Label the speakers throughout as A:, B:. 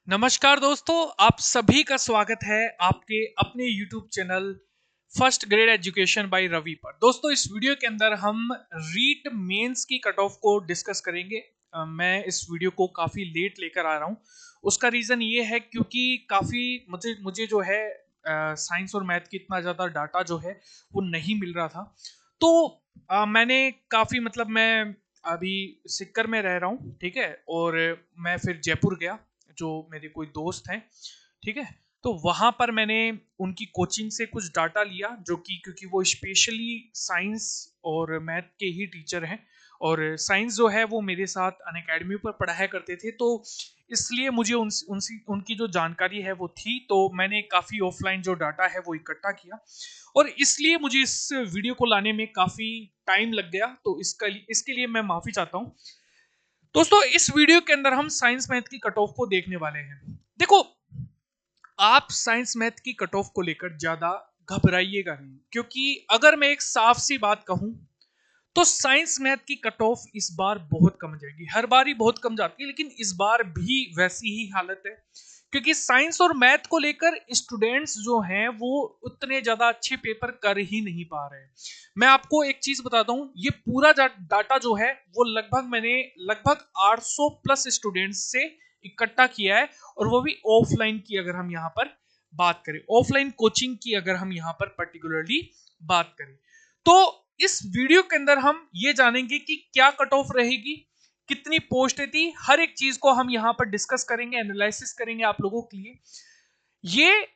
A: नमस्कार दोस्तों, आप सभी का स्वागत है आपके अपने YouTube channel first grade education by Ravi पर। दोस्तों, इस वीडियो के अंदर हम रीट मेंस की कट ऑफ को डिस्कस करेंगे। मैं इस वीडियो को काफ़ी लेट लेकर आ रहा हूँ। उसका रीज़न ये है क्योंकि काफ़ी मुझे जो है साइंस और मैथ की इतना ज़्यादा डाटा जो है वो नहीं मिल रहा था। तो मैंने काफ़ी मैं अभी सिक्कर में रह रहा हूँ, ठीक है। और मैं फिर जयपुर गया, जो मेरे कोई दोस्त हैं, ठीक है। तो वहां पर मैंने उनकी कोचिंग से कुछ डाटा लिया, जो कि क्योंकि वो स्पेशली साइंस और मैथ के ही टीचर हैं, और साइंस जो है वो मेरे साथ अनअकैडमी पर पढ़ाया करते थे, तो इसलिए मुझे उनकी जो जानकारी है वो थी। तो मैंने काफ़ी ऑफलाइन जो डाटा है वो इकट्ठा किया, और इसलिए मुझे इस वीडियो को लाने में काफ़ी टाइम लग गया। तो इसके लिए मैं माफ़ी चाहता हूँ। दोस्तों, इस वीडियो के अंदर हम साइंस मैथ की कट ऑफ को देखने वाले हैं। देखो, आप साइंस मैथ की कट ऑफ को लेकर ज्यादा घबराइएगा नहीं, क्योंकि अगर मैं एक साफ सी बात कहूं तो साइंस मैथ की कट ऑफ इस बार बहुत कम जाएगी। हर बार ही बहुत कम जाती है, लेकिन इस बार भी वैसी ही हालत है, क्योंकि साइंस और मैथ को लेकर स्टूडेंट्स जो हैं वो उतने ज्यादा अच्छे पेपर कर ही नहीं पा रहे हैं। मैं आपको एक चीज बताता हूं, ये पूरा डाटा जो है वो मैंने लगभग 800 प्लस स्टूडेंट्स से इकट्ठा किया है, और वो भी ऑफलाइन की अगर हम यहाँ पर बात करें, ऑफलाइन कोचिंग की अगर हम यहाँ पर पर्टिकुलरली बात करें। तो इस वीडियो के अंदर हम ये जानेंगे कि क्या कट ऑफ रहेगी, कितनी पोस्ट थी, हर एक चीज को हम यहां पर डिस्कस करेंगे, एनालिसिस करेंगे आप लोगों के लिए। ये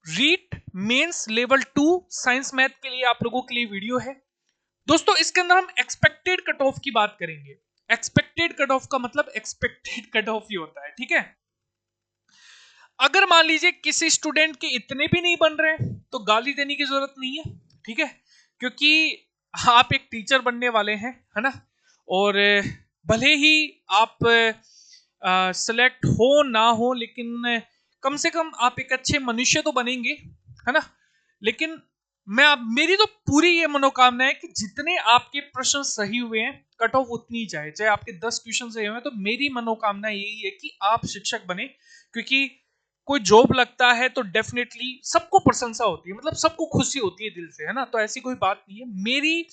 A: REET mains level 2 science math के लिए आप लोगों के लिए वीडियो है। दोस्तों, इसके अंदर हम एक्सपेक्टेड कट ऑफ की बात करेंगे। एक्सपेक्टेड कट ऑफ का मतलब एक्सपेक्टेड कट ऑफ ही होता है, ठीक है। अगर मान लीजिए किसी स्टूडेंट के इतने भी नहीं बन रहे तो गाली देने की जरूरत नहीं है, ठीक है, क्योंकि आप एक टीचर बनने वाले हैं, है ना। और भले ही आप सेलेक्ट हो ना हो, लेकिन कम से कम आप एक अच्छे मनुष्य तो बनेंगे, है ना। लेकिन मेरी तो पूरी ये मनोकामना है कि जितने आपके प्रश्न सही हुए हैं, कट ऑफ उतनी ही जाए। चाहे आपके 10 क्वेश्चन सही हुए हैं, तो मेरी मनोकामना यही है कि आप शिक्षक बने, क्योंकि कोई जॉब लगता है तो डेफिनेटली सबको प्रशंसा होती है, मतलब सबको खुशी होती है दिल से, है ना। तो ऐसी कोई बात नहीं है। मेरी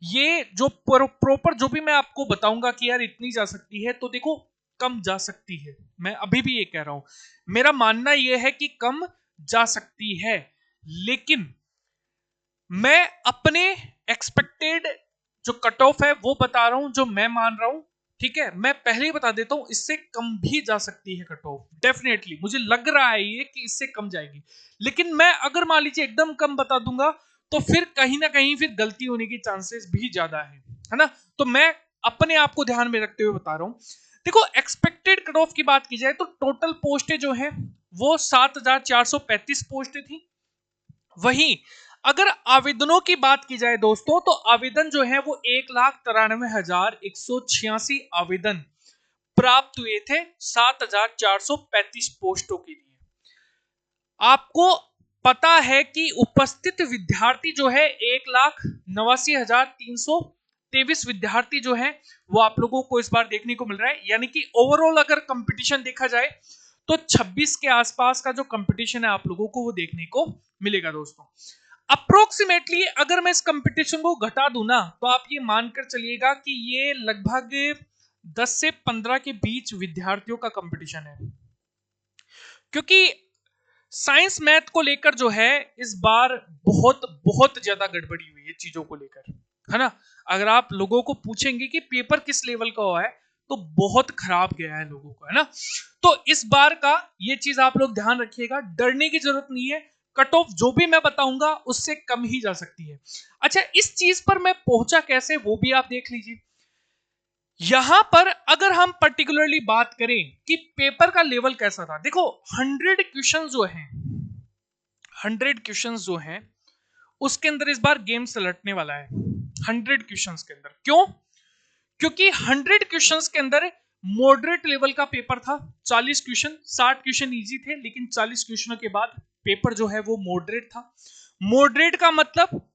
A: ये जो प्रॉपर जो भी मैं आपको बताऊंगा कि यार इतनी जा सकती है, तो देखो, कम जा सकती है। मैं अभी भी ये कह रहा हूं, मेरा मानना यह है कि कम जा सकती है, लेकिन मैं अपने एक्सपेक्टेड जो कट ऑफ है वो बता रहा हूं, जो मैं मान रहा हूं, ठीक है। मैं पहले ही बता देता हूं, इससे कम भी जा सकती है कट ऑफ, डेफिनेटली मुझे लग रहा है ये कि इससे कम जाएगी। लेकिन मैं अगर मान लीजिए एकदम कम बता दूंगा, तो फिर कहीं ना कहीं फिर गलती होने की चांसेस भी ज्यादा है ना। तो मैं अपने आप को ध्यान में रखते हुए बता रहा हूं। देखो, एक्सपेक्टेड कट ऑफ की बात की जाए तो टोटल पोस्टें जो है वो 7,435 पोस्टें थी। वहीं अगर आवेदनों की बात की जाए दोस्तों, तो आवेदन जो है वो 1,93,186 आवेदन प्राप्त हुए थे 7,435 पोस्टों के लिए। आपको पता है कि उपस्थित विद्यार्थी जो है 1,89,323 विद्यार्थी जो है वो आप लोगों को इस बार देखने को मिल रहा है। यानी कि ओवरऑल अगर कंपटीशन देखा जाए तो 26 के आसपास का जो कंपटीशन है आप लोगों को वो देखने को मिलेगा दोस्तों। अप्रोक्सीमेटली अगर मैं इस कंपटीशन को घटा दूं ना, तो आप ये मानकर चलिएगा कि ये लगभग 10 से 15 के बीच विद्यार्थियों का कंपटीशन है, क्योंकि साइंस मैथ को लेकर जो है इस बार बहुत बहुत ज्यादा गड़बड़ी हुई है चीजों को लेकर, है ना। अगर आप लोगों को पूछेंगे कि पेपर किस लेवल का हुआ है, तो बहुत खराब गया है लोगों को, है ना। तो इस बार का ये चीज आप लोग ध्यान रखिएगा, डरने की जरूरत नहीं है। कट ऑफ जो भी मैं बताऊंगा उससे कम ही जा सकती है। अच्छा, इस चीज पर मैं पहुंचा कैसे वो भी आप देख लीजिए। यहां पर अगर हम पर्टिकुलरली बात करें कि पेपर का लेवल कैसा था, देखो 100 क्वेश्चन जो हैं, 100 क्वेश्चंस जो हैं उसके अंदर इस बार गेम सलटने वाला है। 100 क्वेश्चंस के अंदर क्यों? क्योंकि 100 क्वेश्चंस के अंदर मॉडरेट लेवल का पेपर था। 40 क्वेश्चन, 60 क्वेश्चन इजी थे, लेकिन 40 क्वेश्चनों के बाद पेपर जो है वो मॉडरेट था। मॉडरेट का मतलब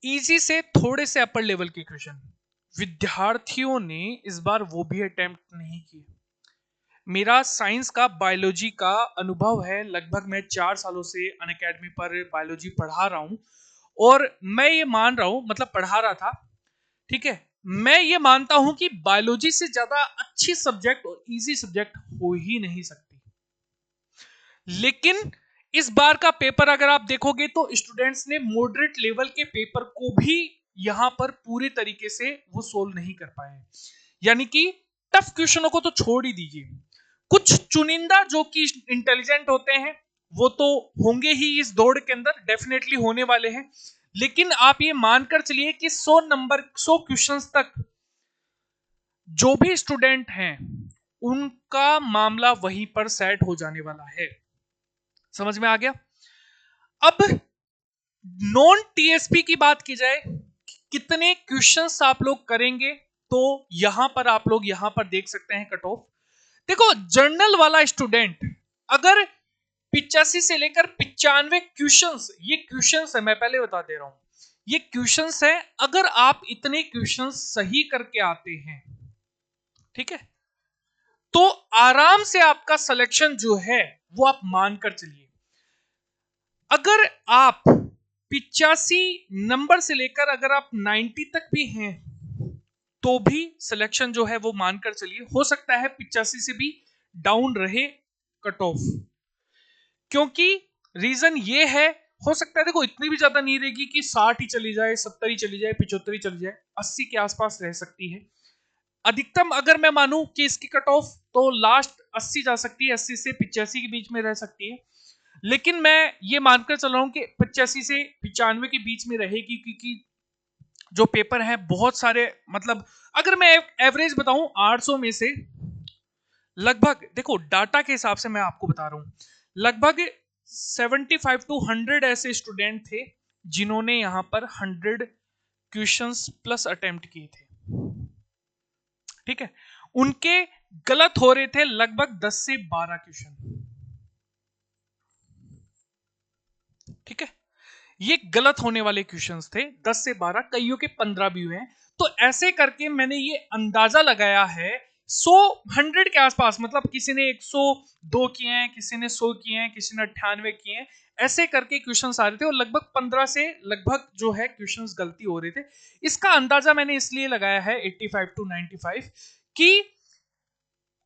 A: इजी से थोड़े से अपर लेवल के क्वेश्चन। विद्यार्थियों ने इस बार वो भी अटेम्प्ट नहीं किए। मेरा साइंस का बायोलॉजी का अनुभव है, लगभग मैं 4 सालों से अनअकैडमी पर बायोलॉजी पढ़ा रहा हूं और मैं ये मान रहा हूं, मतलब पढ़ा रहा था, ठीक है। मैं ये मानता हूं कि बायोलॉजी से ज्यादा अच्छी सब्जेक्ट और इजी सब्जेक्ट हो ही नहीं सकती। लेकिन इस बार का पेपर अगर आप देखोगे तो स्टूडेंट्स ने मॉडरेट लेवल के पेपर को भी यहां पर पूरे तरीके से वो सोल्व नहीं कर पाए। यानी कि टफ क्वेश्चनों को तो छोड़ ही दीजिए, कुछ चुनिंदा जो कि इंटेलिजेंट होते हैं वो तो होंगे ही इस दौड़ के अंदर, डेफिनेटली होने वाले हैं। लेकिन आप ये मानकर चलिए कि 100 क्वेश्चंस तक जो भी स्टूडेंट हैं उनका मामला वहीं पर सेट हो जाने वाला है। समझ में आ गया? अब नॉन टीएसपी की बात की जाए, कितने क्वेश्चंस आप लोग करेंगे, तो यहां पर आप लोग यहां पर देख सकते हैं कट ऑफ। देखो, जर्नल वाला स्टूडेंट अगर 85 से लेकर 95 क्वेश्चंस, ये क्वेश्चंस है, मैं पहले बता दे रहा हूं, ये क्वेश्चंस है। अगर आप इतने क्वेश्चंस सही करके आते हैं, ठीक है, तो आराम से आपका सिलेक्शन जो है वो आप मानकर चलिए। अगर आप 85 नंबर से लेकर अगर आप 90 तक भी हैं तो भी सिलेक्शन जो है वो मानकर चलिए। हो सकता है 85 से भी डाउन रहे कट ऑफ, क्योंकि रीजन ये है, हो सकता है देखो इतनी भी ज्यादा नहीं रहेगी कि 60 ही चली जाए, 70 ही चली जाए, 75 ही चली जाए, 80 के आसपास रह सकती है। अधिकतम अगर मैं मानूं कि इसकी कट ऑफ तो लास्ट 80 जा सकती है, 80 से 85 के बीच में रह सकती है। लेकिन मैं ये मानकर चल रहा हूं कि 85 से 95 के बीच में रहेगी, क्योंकि जो पेपर है बहुत सारे, मतलब अगर मैं एवरेज बताऊं 800 में से लगभग, देखो डाटा के हिसाब से मैं आपको बता रहा हूं, लगभग 75 टू 100 ऐसे स्टूडेंट थे जिन्होंने यहां पर 100 क्वेश्चंस प्लस अटेम्प्ट किए थे, ठीक है। उनके गलत हो रहे थे लगभग 10 से 12 क्वेश्चन, ठीक है। ये गलत होने वाले क्वेश्चंस थे, 10 से 12, कईयों के 15 भी हुए हैं। तो ऐसे करके मैंने ये अंदाजा लगाया है 100 के आसपास, मतलब किसी ने 102 किए हैं, किसी ने 100 किए हैं, किसी ने 98 किए हैं, ऐसे करके क्वेश्चंस आ रहे थे और लगभग 15 से लगभग जो है क्वेश्चंस गलती हो रहे थे। इसका अंदाजा मैंने इसलिए लगाया है 85 टू 95 कि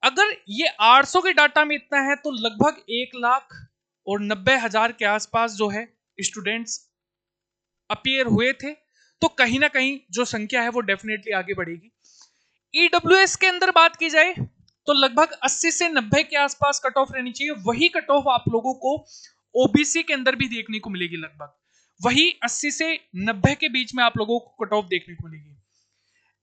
A: अगर ये 800 के डाटा में इतना है तो लगभग 1,90,000 के आसपास जो है स्टूडेंट्स अपीयर हुए थे, तो कहीं ना कहीं जो संख्या है वो डेफिनेटली आगे बढ़ेगी। ईडब्ल्यूएस के अंदर बात की जाए तो लगभग 80 से 90 के आसपास कट ऑफ रहनी चाहिए। वही कट ऑफ आप लोगों को ओबीसी के अंदर भी देखने को मिलेगी, लगभग वही 80 से 90 के बीच में आप लोगों को कट ऑफ देखने को मिलेगी।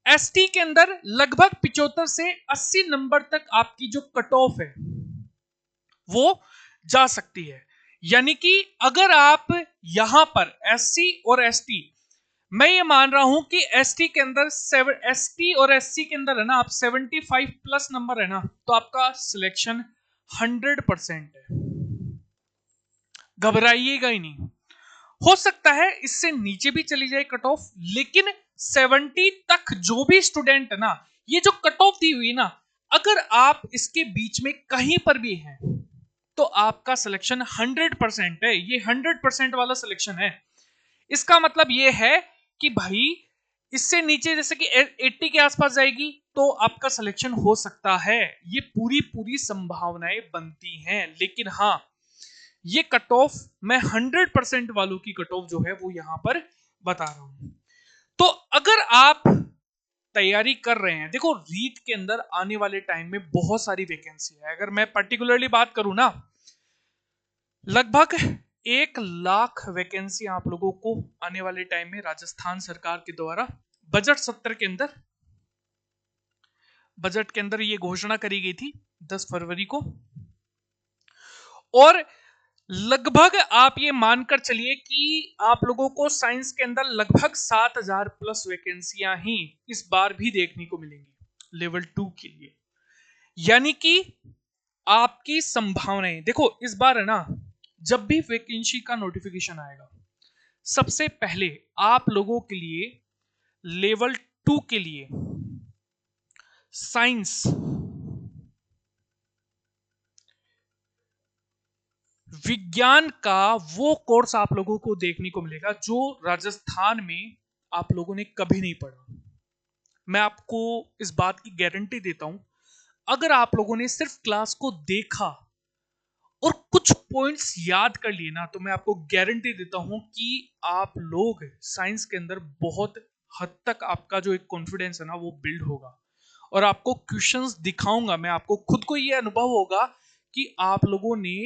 A: एसटी के अंदर लगभग 75 से 80 नंबर तक आपकी जो कट ऑफ है वो जा सकती है। यानी कि अगर आप यहां पर एससी और एसटी, मैं ये मान रहा हूं कि एसटी के अंदर एसटी और एससी के अंदर है ना, आप 75 प्लस नंबर है ना, तो आपका सिलेक्शन 100% है। घबराइएगा ही नहीं, हो सकता है इससे नीचे भी चली जाए कट ऑफ, लेकिन 70 तक जो भी स्टूडेंट है ना, ये जो कट ऑफ दी हुई ना, अगर आप इसके बीच में कहीं पर भी हैं तो आपका सिलेक्शन 100% है। ये 100% वाला सिलेक्शन है। इसका मतलब ये है कि भाई इससे नीचे जैसे कि 80 के आसपास जाएगी तो आपका सिलेक्शन हो सकता है, ये पूरी पूरी संभावनाएं बनती हैं। लेकिन हाँ, ये कट ऑफ मैं 100% वालों की कट ऑफ जो है वो यहां पर बता रहा हूं। तो अगर आप तैयारी कर रहे हैं, देखो रीट के अंदर आने वाले टाइम में बहुत सारी वैकेंसी है। अगर मैं पर्टिकुलरली बात करूं ना, लगभग 1,00,000 वैकेंसी आप लोगों को आने वाले टाइम में राजस्थान सरकार के द्वारा बजट सत्र के अंदर, बजट के अंदर ये घोषणा करी गई थी 10 फरवरी को। और लगभग आप ये मानकर चलिए कि आप लोगों को साइंस के अंदर लगभग 7,000 प्लस वैकेंसियां ही इस बार भी देखने को मिलेंगी लेवल 2 के लिए। यानी कि आपकी संभावनाएं देखो, इस बार है ना, जब भी वैकेंसी का नोटिफिकेशन आएगा सबसे पहले आप लोगों के लिए लेवल 2 के लिए साइंस विज्ञान का वो कोर्स आप लोगों को देखने को मिलेगा जो राजस्थान में आप लोगों ने कभी नहीं पढ़ा। मैं आपको इस बात की गारंटी देता हूं, अगर आप लोगों ने सिर्फ क्लास को देखा और कुछ पॉइंट्स याद कर लिए ना, तो मैं आपको गारंटी देता हूं कि आप लोग साइंस के अंदर बहुत हद तक आपका जो एक कॉन्फिडेंस है ना वो बिल्ड होगा। और आपको क्वेश्चंस दिखाऊंगा, मैं आपको खुद को ये अनुभव होगा कि आप लोगों ने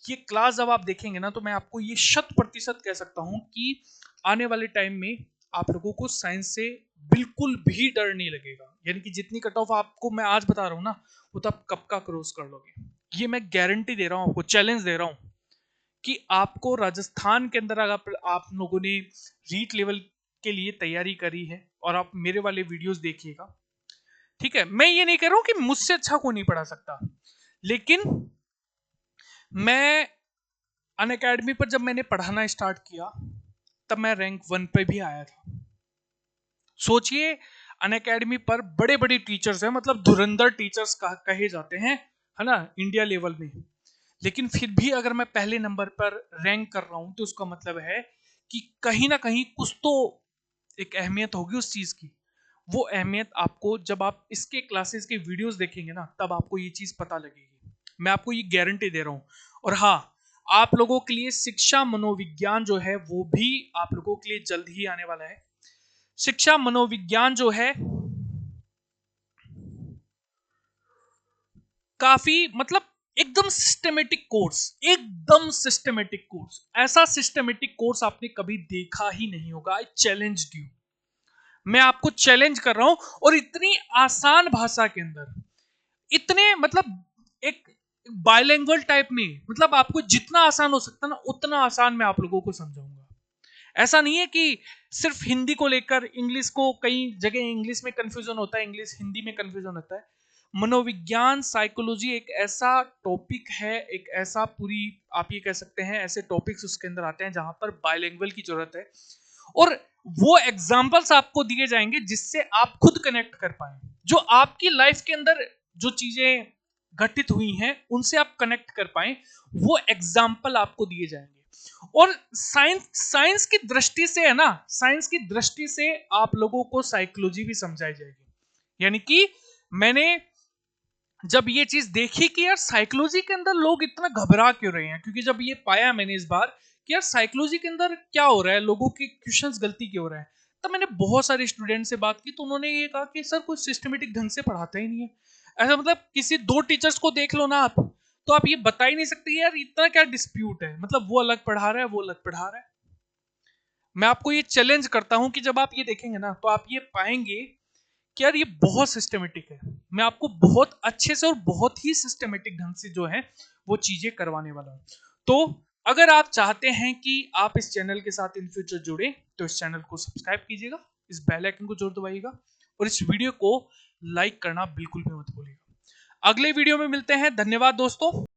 A: ये क्लास जब आप देखेंगे ना, तो मैं आपको ये 100% कह सकता हूं कि आने वाले टाइम में आप लोगों को साइंस से बिल्कुल भी डर नहीं लगेगा। यानी कि जितनी कट ऑफ आपको मैं आज बता रहा हूं ना, वो तो आप कब का क्रॉस कर लोगे। ये मैं गारंटी दे रहा हूं, आपको चैलेंज दे रहा हूं कि आपको राजस्थान के अंदर अगर आप लोगों ने रीट लेवल के लिए तैयारी करी है और आप मेरे वाले वीडियोस देखिएगा, ठीक है। मैं ये नहीं कह रहा हूं कि मुझसे अच्छा कोई नहीं पढ़ा सकता, लेकिन मैं अन अकेडमी पर जब मैंने पढ़ाना स्टार्ट किया तब मैं रैंक 1 पे भी आया था। सोचिए, अन अकेडमी पर बड़े बड़े टीचर्स हैं, मतलब धुरंधर टीचर्स कहे जाते हैं, है ना, इंडिया लेवल में। लेकिन फिर भी अगर मैं पहले नंबर पर रैंक कर रहा हूं तो उसका मतलब है कि कहीं ना कहीं कुछ तो एक अहमियत होगी उस चीज की। वो अहमियत आपको जब आप इसके क्लासेस के वीडियोस देखेंगे ना, तब आपको ये चीज पता लगेगी। मैं आपको ये गारंटी दे रहा हूं। और हाँ, आप लोगों के लिए शिक्षा मनोविज्ञान जो है वो भी आप लोगों के लिए जल्द ही आने वाला है। शिक्षा मनोविज्ञान जो है काफी मतलब एकदम सिस्टमेटिक कोर्स, एकदम सिस्टमेटिक कोर्स। ऐसा सिस्टमेटिक कोर्स आपने कभी देखा ही नहीं होगा। आई चैलेंज यू, मैं आपको चैलेंज कर रहा हूं। और इतनी आसान भाषा के अंदर, इतने मतलब एक बायलैंग्वेज टाइप में, मतलब आपको जितना आसान हो सकता है ना उतना आसान मैं आप लोगों को समझाऊंगा। ऐसा नहीं है कि सिर्फ हिंदी को लेकर, इंग्लिश को कई जगह इंग्लिश में कंफ्यूजन होता है, इंग्लिश हिंदी में कंफ्यूजन होता है। मनोविज्ञान साइकोलॉजी एक ऐसा टॉपिक है, एक ऐसा पूरी आप ये कह सकते हैं ऐसे टॉपिक्स उसके अंदर आते हैं जहां पर बायलिंगुअल की जरूरत है। और वो एग्जांपल्स आपको दिए जाएंगे जिससे आप खुद कनेक्ट कर पाए, जो आपकी लाइफ के अंदर जो चीजें घटित हुई हैं उनसे आप कनेक्ट कर पाए, वो एग्जाम्पल आपको दिए जाएंगे। और साइंस साइंस की दृष्टि से है ना, साइंस की दृष्टि से आप लोगों को साइकोलॉजी भी समझाई जाएगी। यानी कि मैंने जब ये चीज देखी कि यार साइकोलॉजी के अंदर लोग इतना घबरा क्यों रहे हैं, क्योंकि जब ये पाया मैंने इस बार कि यार साइकोलॉजी के अंदर क्या हो रहा है, लोगों के क्वेश्चंस गलती क्यों हो रहे हैं, तब मैंने बहुत सारे स्टूडेंट से बात की तो उन्होंने ये कहा कि सर कुछ सिस्टमेटिक ढंग से पढ़ाता ही नहीं है। ऐसा मतलब किसी दो टीचर्स को देख लो ना आप, तो आप ये बता ही नहीं सकते यार इतना क्या डिस्प्यूट है, मतलब वो अलग पढ़ा रहा है वो अलग पढ़ा रहा है। मैं आपको ये चैलेंज करता हूं कि जब आप ये देखेंगे ना तो आप ये पाएंगे कि यार ये बहुत सिस्टमेटिक है। मैं आपको बहुत अच्छे से और बहुत ही सिस्टमेटिक ढंग से जो है वो चीजें करवाने वाला हूं। तो अगर आप चाहते हैं कि आप इस चैनल के साथ इन फ्यूचर जुड़े तो इस चैनल को सब्सक्राइब कीजिएगा, इस बेल आइकन को जरूर दबाइएगा और इस वीडियो को लाइक करना बिल्कुल भी मत भूलिएगा। अगले वीडियो में मिलते हैं। धन्यवाद दोस्तों।